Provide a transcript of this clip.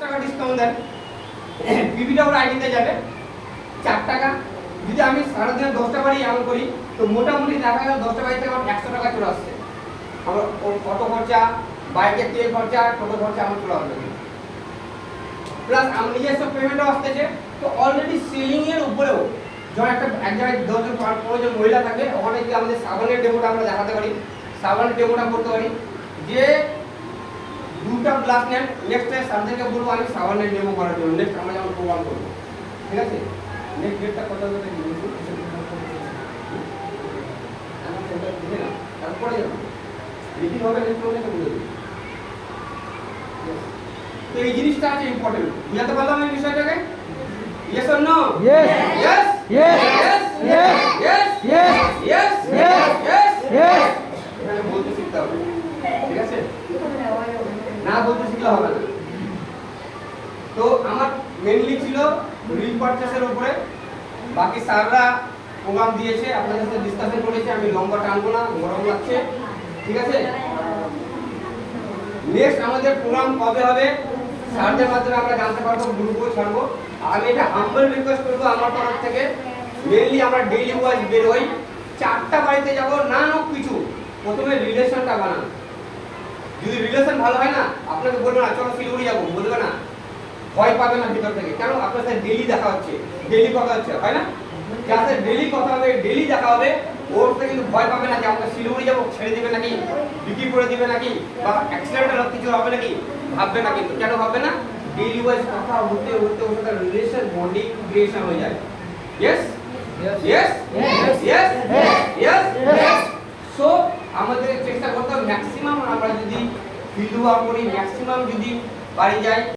টাকা ডিসকাউন্ট দেন, পিপিটা ওর আইডিতে যাবে 4 টাকা। যদি আমি সারাদিনে 10টা বাড়ি এমন করি তো মোটামুটি দেখা গেল 10টা বাড়ি থেকে আমার 100 টাকা চলে আসছে। আমার অটো খরচা, বাইকের তেল খরচা, টোটো খরচা আমার চলে আসবে, প্লাস আমার নিজস্ব পেমেন্টও আসতেছে। তো অলরেডি সেলিং এর উপরেও যখন এক জায়গায় 10-15 জন মহিলা থাকে, ওখানে গিয়ে আমাদের সাবানের ডেমোটা আমরা দেখাতে পারি, সাবানের ডেমোটা করতে পারি যে 2টা গ্লাস নেন, নেক্সট টাইম স্যারদেরকে বলবো আমি সাবানের ডেমো করার জন্য, নেক্সট আমরা যখন প্রোগ্রাম করবো, ঠিক আছে? নেক্সট ডেটটা কত হবে তারপরে যাবো মিটিং হবে, তো এই জিনিসটা আছে ইম্পর্টেন্ট। বুঝাতে পারলাম এই বিষয়টাকে? Yes or no? Yes. Yes Yes. Yes Yes. Yes Yes. Yes Yes. Yes Yes. এখানে বলতে শিখতে হবে, ঠিক আছে? না বলতে শিখলে হবে না। তো আমার মেইনলি ছিল রিল পারচেসের উপরে, বাকি স্যাররা প্রোগ্রাম দিয়েছে, আপনাদের সাথে ডিসকাশন করেছে, আমি লম্বা টানবো না, গরম লাগছে, ঠিক আছে? নেক্সট আমাদের প্রোগ্রাম কবে হবে স্যারদের মাধ্যমে আমরা জানতে পারবো, গ্রুপও ছাড়বো। আমি এটা হাম্বল রিকোয়েস্ট করবো আমার তরফ থেকে, মেইনলি আমরা ডেইলি ওয়াইজ বের হই, 4টা বাড়িতে যাবো, না হোক কিছু, প্রথমে রিলেশনটা বানান। যদি রিলেশন ভালো হয় না, আপনাকে বলবে না চলো শিলিগুড়ি যাবো, বলবে না, ভয় পাবে না ভিতর থেকে। কেন? আপনার সাথে ডেইলি দেখা হচ্ছে, ডেইলি কথা হচ্ছে, হয় না? যার সাথে ডেইলি কথা হবে, ডেইলি দেখা হবে, ওর সাথে কিন্তু ভয় পাবে না যে আমরা শিলিগুড়ি যাবো, ছেড়ে দিবে নাকি, বিক্রি করে দিবে নাকি, বা অ্যাক্সিডেন্টাল কিছু হবে নাকি, ভাববে না। কিন্তু কেন ভাববে না? ডেইলি ওয়াইজ কথা হতে হতে ওর সাথে রিলেশন, বন্ডিং ক্রিয়েশন হয়ে যায়। Yes yes yes yes yes. So আমাদের চেষ্টা করতে হবে ম্যাক্সিমাম আমরা যদি ফিল্ড ওয়ার্ক করি, ম্যাক্সিমাম যদি বাড়ি যাই।